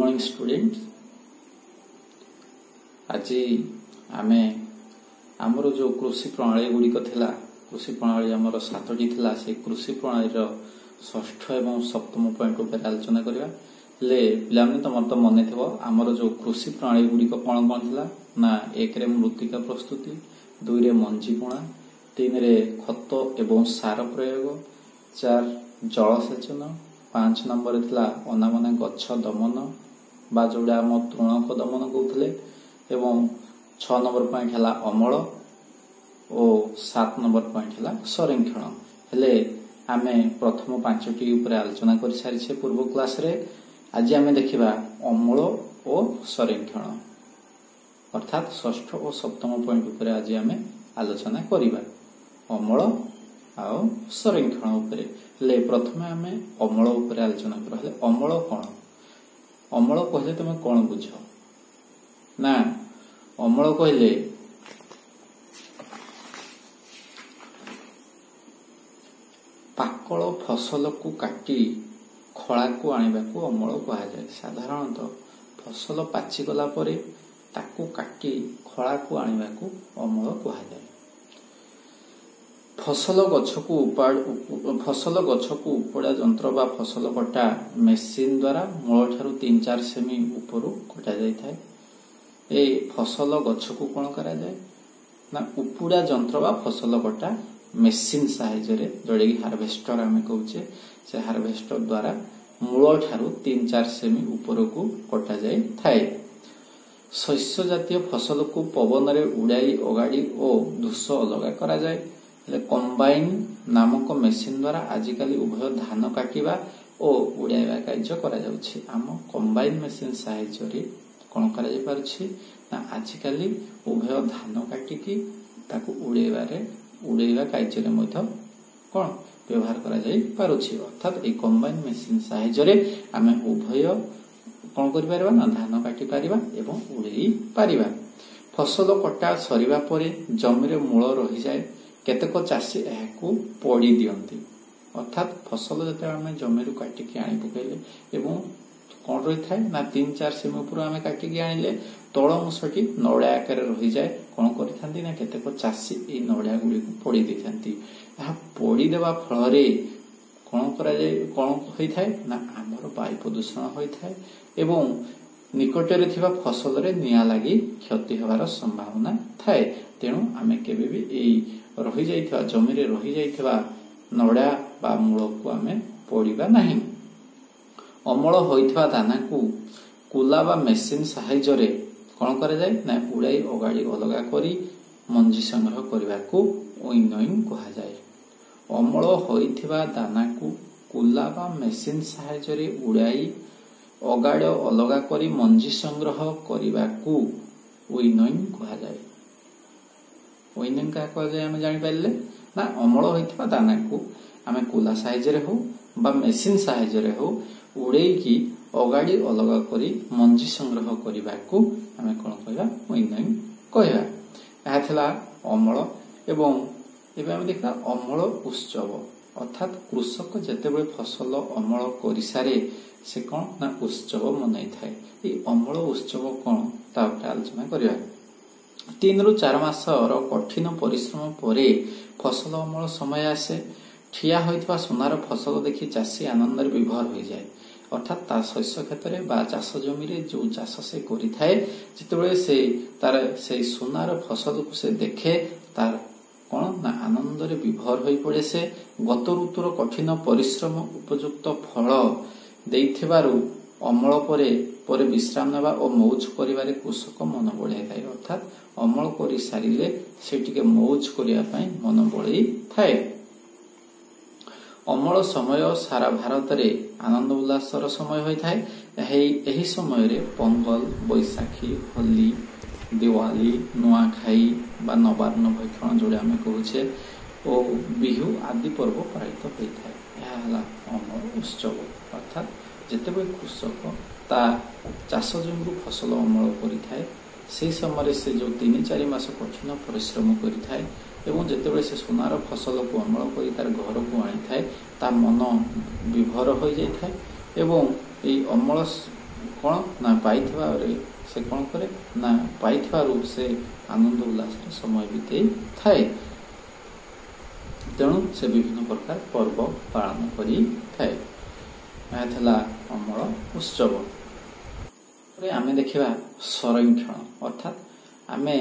Morning student. आज आमे आमर जो कृषि प्रणाली गुड़िक थिला, कृषि प्रणाली आमर 7टी थिला, से कृषि प्रणाली षष्ठ एवं सप्तम पॉइंट उपर आलोचना करबा। ले पिलाने तमर तो मने थिबो आमर जो कृषि प्रणाली गुड़िक कोन कोन थिला ना, 1 रे मृत्तिका प्रस्तुति, 2 रे मंजी बुणा, 3 रे खत एवं सार प्रयोग, 4 जलसेचन, 5 नंबर थिला अनामना गच्छ दमन बा जोड़ा आम तृणक दमन कहते, एवं 6 नंबर पॉइंट है अमल और 7 नंबर पॉइंट है संरक्षण। हेले आमे प्रथम 5टी उपर आलोचना कर सारी पूर्व क्लास रे। आज आमे देखिबा अमल और संरक्षण, अर्थात षष्ठ और सप्तम पॉइंट उपर आज आमे आलोचना करिबा अमल और संरक्षण उपर। ले प्रथमे आमे अमल उपर आलोचना कर। अमल कौन? अमल कहले तुम कौन बुझ ना? अमल कहले पाकल फसल को काटी खला को आनिबा को अमल कहा जाए। साधारणतः फसल पाची गला परे ताकू काटी खला को आनिबा को अमल कहा जाए। फसल गछ को उपड़ा जंत्र बा फसल कटा मेसीन द्वारा मूल ठारू 3-4 सेमी ऊपर कटा जाय थाए। ए फसल गछ को कौन करा जाए ना, उपड़ा जंत्र बा फसल कटा मेसीन साहाय्य रे, जोड़े की हार्वेस्टर आमे कहूचे, से हार्वेस्टर द्वारा मूल ठारू 3-4 सेमी ऊपर को कटा जाय थाए। शस्य जातीय फसल को पवन रे उड़ाई अगाड़ी और धूस अलगा करा जाए। कंबाइन नामक मेसीन द्वारा आजिकल उभय धान काटिबा और उड़ाइबा कार्य करा जाउछि। आम कंबाइन मेसीन साहाय्य रे कोन करा जाय पारुछि ना, आजिकल उभय धान काटिकी ताकू उड़ाइबा कार्य रे मध्य कोन व्यवहार करा जाय पारुछि। अर्थात ए कंबाइन मेसीन साहाय्य रे आमे उभय कोन करि पारिबा ना, धान काटि पारिबा एवं उड़ाई पारिबा। फसल कटा सरिबा परे जमी रे मूल रहि जाय। केतेक चाषी एहाकू पड़ी दियंती, अर्थात फसल जते आमे जमी रु काटिकी आनी पकैले एवं कोन रही थाए ना, 3-4 सेमी ऊपर आमे काटिकी आनिले तळ अंशटी नळा आकार रही जाए। कोन करिथांती ना, केतेक चाषी ए नळा गुडी को पड़ी देथांती। एहा पड़ी देबा फल रे कोन करा जाय, कोन होई थाए ना, हमर वायु प्रदूषण होई थाए एवं निकट रे थिबा फसल रे निया लागि क्षति हेबार संभावना थाए। तेणु आमे केबे भी एई रही जाइथिबा जमी रे रही जाइथिबा नड़ा बा मूल को आमे पड़िबा नहीं। अमल होइथिबा दाना को कुला बा मेसीन साहाय्य रे कोन करा जाय ना, उड़ाई अगाड़ी अलगा करी मंजी संग्रह करबा को ओइनोइंग कहा जाय। अमल होइथिबा दाना को कुला बा मेसीन साहाय्य रे उड़ाई अगाड़ी अलगा करी मंजी संग्रह करबा को ओइनोइंग कहा जाय। ओइनिंग का कह जाय आमे जानि पाइले ना, अमल होइथिबा दाना को आमे कुला साहाय्य रे हो बा मेसीन साहाय्य रे हो उड़ेई की अगाड़ी अलगा करी मंजी संग्रह करबा को आमे कोन कहबा, ओइनिंग कहबा। एहा थिला अमल। एवं एबे आमे देखा अमल उत्सव, अर्थात कृषक जेते बेले फसल अमल करि सारे से कोन ना उत्सव मनाई थाए। ए अमल उत्सव कोन ता उपर आलोचना करबा। 3 ରୁ 4 मासर कठिन परिश्रम परे फसल अमल समय आसे। ठिया होइथिबा सोनार फसल देखि चाषी आनंद रे विभोर होई जाय। अर्थात ता शस्य क्षेत्र रे बा चाष जमी रे जो चाष से करि थाए, जेतेबेले से तार से सोनार फसल को से देखे, तार कोन ना आनंद रे विभोर होई पड़े। से गत ऋतुर कठिन परिश्रम उपयुक्त फल देइथिबारु अमल परे विश्राम नेबा और मौज करिबारे कृषक मन बढ़ाई थाए। अर्थात अमल करि सारिले से टिके मौज करिया पई मन बढ़ाई थाए। अमल समय सारा भारत रे आनंद उल्लासर समय होई थाए। एही समय रे पोंगल, बैसाखी, होली, दिवाली, नुआखाई बा नवान्न भक्षण जोड़े आमे कहूचे ओ बिहु आदि पर्व पालित होई थाए। एहा हला अमल उत्सव। अर्थात जेतेबे कृषक ता चाष जमी फसल अमल करि थाए, से समय से जो 3-4 मास कठिन परिश्रम करि थाए एवं जेतेबेले से सोनार फसल को अमल करि तार घर को आनी थाए, ता मन विभोर हो जाय थाए एवं ए अमल कौन ना पाई से कौन करे ना पाई से आनंद उल्लास समय बीते थाए। तेणु से विभिन्न प्रकार पर्व पालन करी थाए। अमल उत्सव। आमे देखिबा संरक्षण अर्थात आमे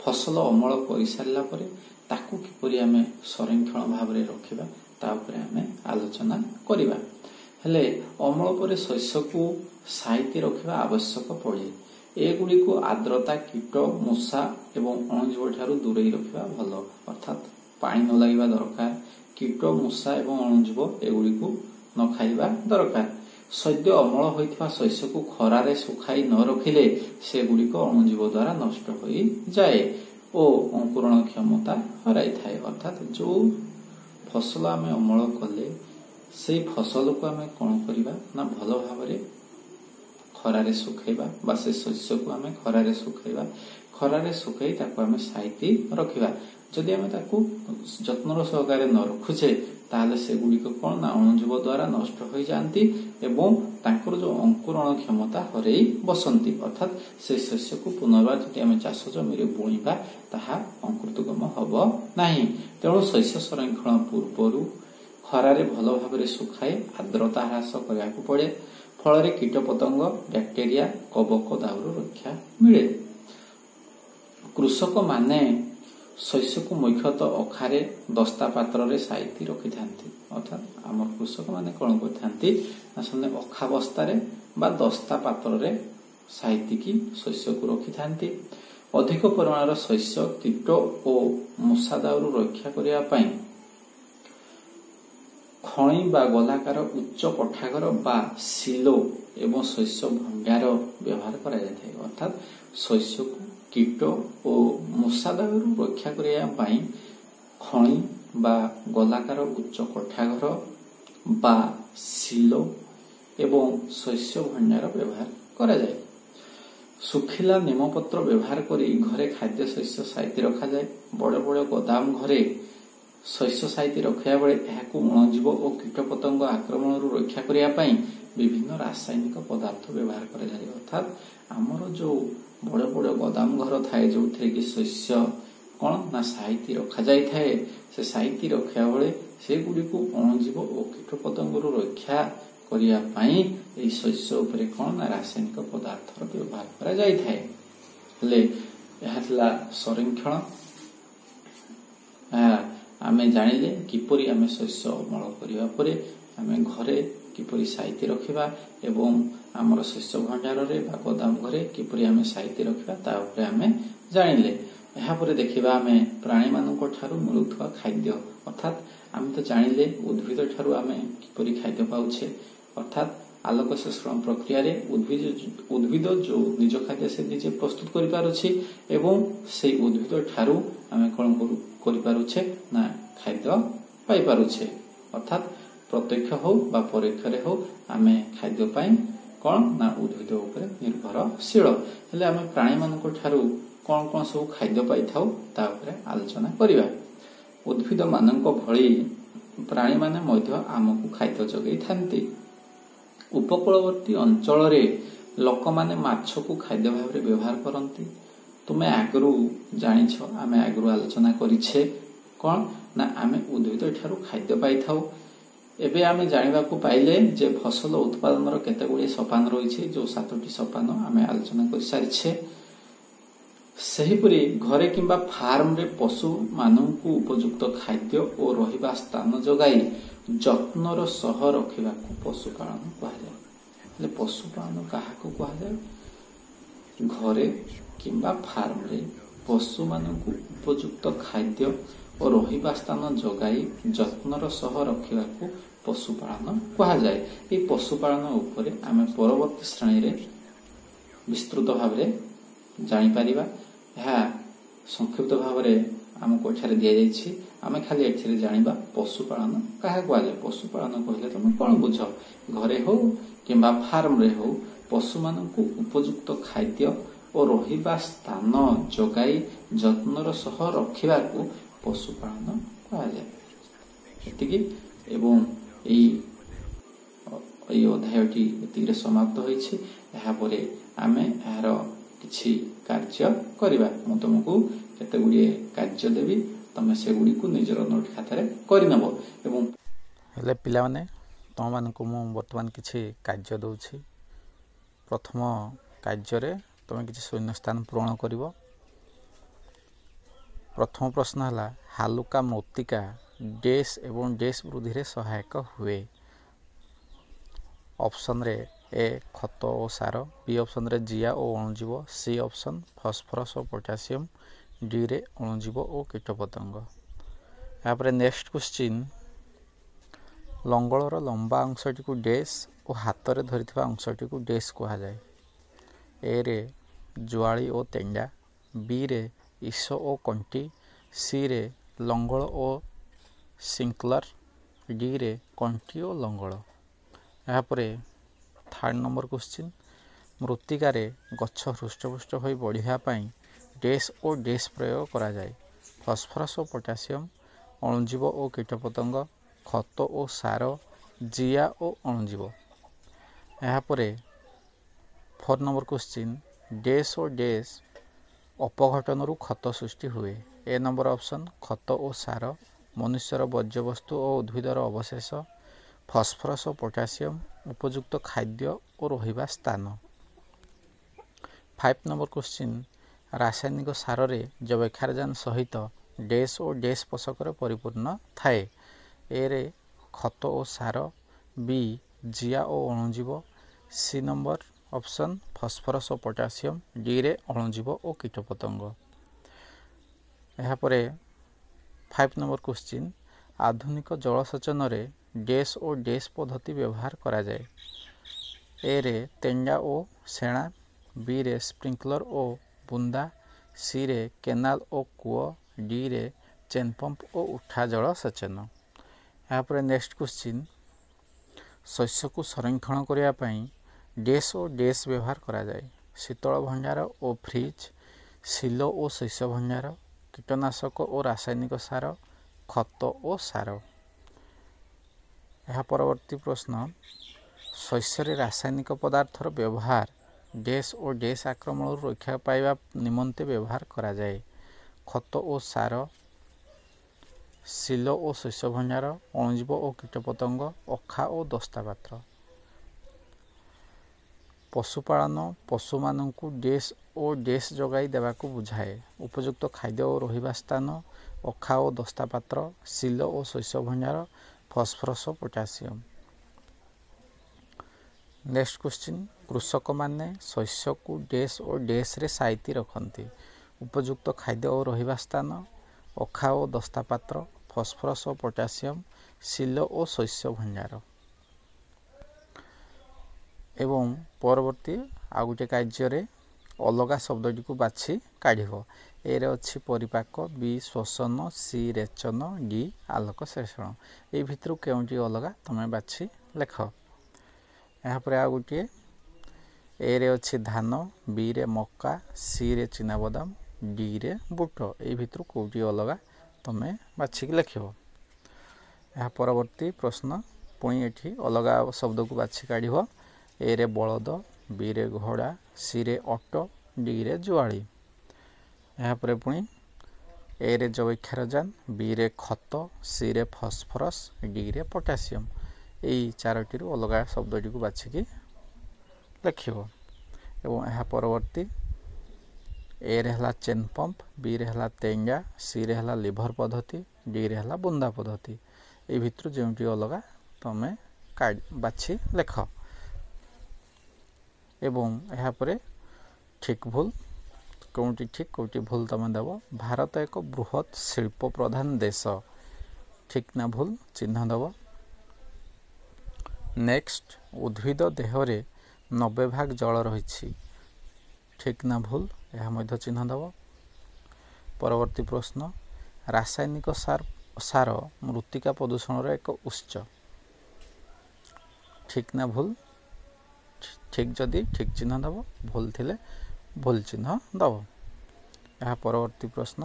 फसल अमल कर सारा पर ताकू किपरि आमे संरक्षण भाव में रखिबा ता उपरे आमे आलोचना करिबा। हेले अमल पर शस्य को साइती रखिबा आवश्यक पड़े। एगुड़ी को आर्द्रता कीट मूषा एवं अणुजीव ठारू दूरेई रखिबा भल। अर्थात पानी न लागिबा दरकार, कीट मूषा एवं अणुजीव एगुड़ी को न खाइबा दरकार। सद्य अमल होइथिबा शस्य को खरारे सुखाई न रखिले से गुड़िक अणुजीव द्वारा नष्ट हो जाए और अंकुरण क्षमता हराई थाए। अर्थात जो फसल आमे अमल कले से फसल को आमे कौन करिबा ना भल भाव में खरारे सुखाइबा बा से शस्य को आमे खरारे सुखाइबा। खरारे सुखाई ताको आमे साइती रखिबा। जदि आमे ताको जत्नर सहकारे न रखुचे ताले से गुड़िक कौन ना अणुजीव द्वारा नष्ट हो जाती एवं तांकर जो अंकुरण क्षमता हरई बसंती। अर्थात से शस्य को पुनर्बार जदि आमे चाष जमी बुणीबा ताहा अंकुरगम हब नाही। तेणु शस्य संरक्षण पूर्व खरारे भल भाव में सुखाई आर्द्रता ह्रास करने पड़े। फल कीटपतंग बैक्टेरिया कवक दाउरू रक्षा मिले। कृषक माने शस्य को मुख्यतः अखारे दस्ता पात्र रे साइती रखि थांती। अर्थात आम कृषक माने कौन करथांती ना सने अखा बस्तारे बा दस्ता पात्र रे साइती की शस्य को रखि थांती। अधिक परिमाण शस्य कीट और मूषा दाउरू रक्षा करिया पई खणी बा गोलाकार उच्च पठागर बा सिलो एवं शस्य भंडार व्यवहार करा जाय। अर्थात शस्य को कीट और मूषा दाउरू रक्षा करिया पई खणी बा गोलाकार उच्च कोठाघर बा सिलो एवं शस्य भंडार व्यवहार करा जाय। सुखिला निमपत्र व्यवहार करी घरे खाद्य शस्य साइती रखा जाए। बड़े बड़े गोदाम घरे शस्य साइती रखा बेले अणुजीव और कीटपतंग आक्रमण रक्षा करने विभिन्न रासायनिक पदार्थ व्यवहार करा जाए। अर्थात आमर जो बड़े बड़े गोदाम घर थाए जो कि शस्य कौन ना साइती रखा जाए थाए से साइती रखा बेले से गुड़ी को अणुजीव और कीटपतंग रक्षा करने शस्य उपरे कौन ना रासायनिक पदार्थ व्यवहार करा जाए थाए। हेले संरक्षण आमे जानिले किपरि आमे शस्य अमल करिया परे आमे घरे किपरि साइती रखिबा एवं आमर शस्य भंडार रे बा गोदाम घरे किपरि आमे साइती रखिबा ता उपरे आमे जानिले। एहा परे देखिबा आमे प्राणी मानक ठारू मिलुथवा खाद्य। अर्थात आमे तो जानिले उद्भिद ठारू आमे किपरि खाद्य पाउछे। अर्थात आलोक संश्लेषण प्रक्रिया रे उद्भिद जो निज खाद्य से निजे प्रस्तुत करि पारुछि एवं से उद्भिद ठारू आमे कोन करि पारुछे ना खाद्य पाई पारुछे। अर्थात प्रत्यक्ष हो बा परोक्ष रे हो आमे खाद्य पाई कोन ना उद्भिद उपरे निर्भरशील। हेले आमे प्राणी मानक ठारू कोन कोन सब खाद्य पाई थाउ ता उपरे आलोचना करिबा। उद्भिद मानक भଳି प्राणी माने मध्य आमको खाद्य जगै थांती। उपकूलवर्ती अंचल रे लोक माने माछ को खाद्य भाव रे व्यवहार करंती। तुमे आगरू जानिछ आमे आगरू आलोचना करिछे कोन ना आमे उद्भिद ठारू खाद्य पाई थाउ। एबे आमे जानिबा को पाइले जे फसल उत्पादन रो केते गुडी सोपान रहिছে जो 7टी सोपान आमे आलोचना कर सारिछे। सेहिपरि घरे किंबा फार्म रे पशु माननकु उपयुक्त खाद्य और रहिबा स्थान जगाई जत्नर सह रखिबा को पशुपालन कहा जाय। ले पशुपालन काहाको कहा जाय? घरे किंबा फार्म रे पशु माननकु उपयुक्त खाद्य और रहिबा स्थान जगाई जत्नर सह रखिबा को पशुपालन कहा जाय। ए पशुपालन उपरे आमे परवर्ती श्रेणी रे विस्तृत भाव रे जानि परिबा। यह संक्षिप्त भाव रे आमको एठारे दिया जायछि। आमे खाली एथिरे जानिबा पशुपालन काहा कहा जाय। पशुपालन कहले तुम कोन बुझ? घरे हो किंबा फार्म रे हो पशु माननकु उपयुक्त खाद्य और रहिबा स्थान जगाई जत्नर सह रखिबा को पशुपालन कहा जाय। एतिकी एवं এই অধ্ୟାୟଟି ଏତିକିରେ ସମାପ୍ତ ହୋଇଛି। ଏହାପରେ ଆମେ ଏହାର କିଛି କାର୍ଯ୍ୟ କରିବା। ମୁଁ ତୁମକୁ କେତେ ଗୁଡ଼ିଏ କାର୍ଯ୍ୟ ଦେବି, ତମେ ସେଗୁଡ଼ିକୁ ନିଜର ନୋଟ୍ ଖାତାରେ କରିନେବ। ଏବଂ ହେଲେ ପିଲାମାନେ, ତୁମମାନଙ୍କୁ ମୁଁ ବର୍ତ୍ତମାନ କିଛି କାର୍ଯ୍ୟ ଦେଉଛି। ପ୍ରଥମ କାର୍ଯ୍ୟରେ ତୁମେ କିଛି ଶୂନ୍ୟସ୍ଥାନ ପୂରଣ କରିବ। ପ୍ରଥମ ପ୍ରଶ୍ନ ହେଲା, ହାଲୁକା ମୃତ୍ତିକା ଡେସ୍ ଏବଂ ଡେସ୍ ବୃଦ୍ଧିରେ ସହାୟକ ହୁଏ। ଅପସନରେ ଏ ଖତ ଓ ସାର, ବି ଅପସନରେ ଜିଆ ଓ ଅଣୁଜୀବ, ସି ଅପସନ୍ ଫସ୍ଫରସ୍ ଓ ପୋଟାସିୟମ୍, ଡିରେ ଅଣୁଜୀବ ଓ କୀଟପତଙ୍ଗ। ଏହାପରେ ନେକ୍ସଟ କ୍ୱେଶ୍ଚିନ୍, ଲଙ୍ଗଳର ଲମ୍ବା ଅଂଶଟିକୁ ଡେସ୍ ଓ ହାତରେ ଧରିଥିବା ଅଂଶଟିକୁ ଡେସ୍ କୁହାଯାଏ। ଏରେ ଜୁଆଳି ଓ ତେଣ୍ଡା, ବିରେ ଇସ ଓ କଣ୍ଟି, ସିରେ ଲଙ୍ଗଳ ଓ ସିଙ୍କ୍ଲର, ଡିରେ କଣ୍ଟି ଓ ଲଙ୍ଗଳ। ଏହାପରେ ଥାର୍ଡ଼ ନମ୍ବର କ୍ୱେଶ୍ଚିନ୍, ମୃତ୍ତିକାରେ ଗଛ ହୃଷ୍ଟପୃଷ୍ଟ ହୋଇ ବଢ଼ିବା ପାଇଁ ଡେସ୍ ଓ ଡେସ୍ ପ୍ରୟୋଗ କରାଯାଏ। ଫସ୍ଫରସ୍ ଓ ପୋଟାସିୟମ୍, ଅଣୁଜୀବ ଓ କୀଟପତଙ୍ଗ, ଖତ ଓ ସାର, ଜିଆ ଓ ଅଣୁଜୀବ। ଏହାପରେ ଫୋର୍ ନମ୍ବର କ୍ୱେଶ୍ଚିନ୍, ଡେସ୍ ଓ ଡେସ୍ ଅପଘଟନରୁ ଖତ ସୃଷ୍ଟି ହୁଏ। ଏ ନମ୍ବର ଅପସନ୍ ଖତ ଓ ସାର, ମନୁଷ୍ୟର ବର୍ଜ୍ୟବସ୍ତୁ ଓ ଉଦ୍ଭିଦର ଅବଶେଷ, ଫସ୍ଫରସ୍ ଓ ପୋଟାସିୟମ୍, ଉପଯୁକ୍ତ ଖାଦ୍ୟ ଓ ରହିବା ସ୍ଥାନ। 5 ନମ୍ବର କ୍ୱେଶ୍ଚିନ୍, ରାସାୟନିକ ସାରରେ ଯବକ୍ଷାରଜାନ ସହିତ ଡେସ୍ ଓ ଡେସ୍ ପୋଷକରେ ପରିପୂର୍ଣ୍ଣ ଥାଏ। ଏରେ ଖତ ଓ ସାର, ବି ଜିଆ ଓ ଅଣୁଜୀବ, ସି ନମ୍ବର ଅପସନ୍ ଫସ୍ଫରସ୍ ଓ ପୋଟାସିୟମ୍, ଡିରେ ଅଣୁଜୀବ ଓ କୀଟପତଙ୍ଗ। ଏହାପରେ 5 ନମ୍ବର କ୍ୱେଶ୍ଚିନ୍, ଆଧୁନିକ ଜଳସେଚନରେ ଡେସ୍ ଓ ଡେସ୍ ପଦ୍ଧତି ବ୍ୟବହାର କରାଯାଏ। ଏରେ ତେଣ୍ଡା ଓ ସେଣା, ବିରେ ସ୍ପ୍ରିଙ୍କ୍ଲର ଓ ବୁନ୍ଦା, ସିରେ କେନାଲ ଓ କୂଅ, ଡିରେ ଚେନ୍ପମ୍ପ ଓ ଉଠା ଜଳସେଚନ। ଏହାପରେ ନେକ୍ସଟ କ୍ୱେଶ୍ଚିନ୍, ଶସ୍ୟକୁ ସଂରକ୍ଷଣ କରିବା ପାଇଁ ଡେସ୍ ଓ ଡେସ୍ ବ୍ୟବହାର କରାଯାଏ। ଶୀତଳ ଭଣ୍ଡାର ଓ ଫ୍ରିଜ୍, ସିଲୋ ଓ ଶସ୍ୟ ଭଣ୍ଡାର, କୀଟନାଶକ ଓ ରାସାୟନିକ ସାର, ଖତ ଓ ସାର। ଏହା ପରବର୍ତ୍ତୀ ପ୍ରଶ୍ନ, ଶସ୍ୟରେ ରାସାୟନିକ ପଦାର୍ଥର ବ୍ୟବହାର ଡେସ୍ ଓ ଡେସ୍ ଆକ୍ରମଣରୁ ରକ୍ଷା ପାଇବା ନିମନ୍ତେ ବ୍ୟବହାର କରାଯାଏ। ଖତ ଓ ସାର, ସିଲୋ ଓ ଶସ୍ୟ ଭଣ୍ଡାର, ଅଣୁଜୀବ ଓ କୀଟପତଙ୍ଗ, ଅଖା ଓ ଦସ୍ତାପାତ୍ର। ପଶୁପାଳନ ପଶୁମାନଙ୍କୁ ଡେସ୍ ଓ ଡେସ୍ ଯୋଗାଇ ଦେବାକୁ ବୁଝାଏ। ଉପଯୁକ୍ତ ଖାଦ୍ୟ ଓ ରହିବା ସ୍ଥାନ, ଅଖା ଓ ଦସ୍ତାପାତ୍ର, ସିଲୋ ଓ ଶସ୍ୟ ଭଣ୍ଡାର, ଫସ୍ଫରସ୍ ଓ ପୋଟାସିୟମ୍। ନେକ୍ସଟ କ୍ୱେଶ୍ଚିନ୍, କୃଷକମାନେ ଶସ୍ୟକୁ ଡେସ୍ ଓ ଡେସ୍ରେ ସାଇତି ରଖନ୍ତି। ଉପଯୁକ୍ତ ଖାଦ୍ୟ ଓ ରହିବା ସ୍ଥାନ, ଅଖା ଓ ଦସ୍ତାପାତ୍ର, ଫସ୍ଫରସ୍ ଓ ପୋଟାସିୟମ୍, ସିଲୋ ଓ ଶସ୍ୟ ଭଣ୍ଡାର। ଏବଂ ପରବର୍ତ୍ତୀ ଆଉ ଗୋଟିଏ କାର୍ଯ୍ୟରେ ଅଲଗା ଶବ୍ଦଟିକୁ ବାଛି କାଢ଼ିବ। ଏରେ ଅଛି ପରିପାକ, ବି ଶୋଷଣ, ସି ରେଚନ, ଡି ଆଲୋକ ଶୋଷଣ। ଏହି ଭିତରୁ କେଉଁଟି ଅଲଗା ତମେ ବାଛି ଲେଖ। ଏହାପରେ ଆଉ ଗୋଟିଏ, ଏରେ ଅଛି ଧାନ, ବିରେ ମକା, ସିରେ ଚିନାବାଦାମ, ଡିରେ ବୁଟ। ଏହି ଭିତରୁ କେଉଁଟି ଅଲଗା ତମେ ବାଛିକି ଲେଖିବ। ଏହା ପରବର୍ତ୍ତୀ ପ୍ରଶ୍ନ, ପୁଣି ଏଠି ଅଲଗା ଶବ୍ଦକୁ ବାଛି କାଢ଼ିବ। ଏରେ ବଳଦ, ବିରେ ଘୋଡ଼ା, ସିରେ ଅଟୋ, ଡିରେ ଜୁଆଳି। ଏହାପରେ ପୁଣି ଏରେ ଯବକ୍ଷାରଜାନ, ବିରେ ଖତ, ସିରେ ଫସ୍ଫରସ୍, ଡିରେ ପୋଟାସିୟମ୍। ଏହି ଚାରୋଟିରୁ ଅଲଗା ଶବ୍ଦଟିକୁ ବାଛିକି ଲେଖିବ। ଏବଂ ଏହା ପରବର୍ତ୍ତୀ, ଏରେ ହେଲା ଚେନ୍ ପମ୍ପ, ବିରେ ହେଲା ତେଙ୍ଗା, ସିରେ ହେଲା ଲିଭର ପଦ୍ଧତି, ଡିରେ ହେଲା ବୁନ୍ଦା ପଦ୍ଧତି। ଏହି ଭିତରୁ ଯେଉଁଟି ଅଲଗା ତମେ ବାଛି ଲେଖ। ଏବଂ ଏହାପରେ ଠିକ୍ ଭୁଲ, କେଉଁଟି ଠିକ୍ କେଉଁଟି ଭୁଲ ତମେ ଦେବ। ଭାରତ ଏକ ବୃହତ୍ ଶିଳ୍ପ ପ୍ରଧାନ ଦେଶ, ଠିକ୍ ନା ଭୁଲ ଚିହ୍ନ ଦେବ। ନେକ୍ସଟ, ଉଦ୍ଭିଦ ଦେହରେ 90% ଜଳ ରହିଛି, ଠିକ୍ ନା ଭୁଲ ଏହା ମଧ୍ୟ ଚିହ୍ନ ଦେବ। ପରବର୍ତ୍ତୀ ପ୍ରଶ୍ନ, ରାସାୟନିକ ସାର ମୃତ୍ତିକା ପ୍ରଦୂଷଣର ଏକ ଉତ୍ସ, ଠିକ୍ ନା ଭୁଲ। ଠିକ୍ ଯଦି ଠିକ୍ ଚିହ୍ନ ଦେବ, ଭୁଲ ଥିଲେ ଭୁଲ ଚିହ୍ନ ଦେବ। ଏହା ପରବର୍ତ୍ତୀ ପ୍ରଶ୍ନ,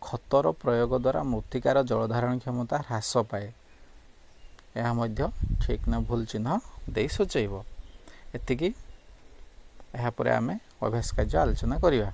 ଖତର ପ୍ରୟୋଗ ଦ୍ୱାରା ମୃତ୍ତିକାର ଜଳଧାରଣ କ୍ଷମତା ହ୍ରାସ ପାଏ। ଏହା ମଧ୍ୟ ଠିକ୍ ନା ଭୁଲ ଚିହ୍ନ ଦେଇ ସୂଚାଇବ। ଏତିକି। ଏହାପରେ ଆମେ ଅଭ୍ୟାସ କାର୍ଯ୍ୟ ଆଲୋଚନା କରିବା।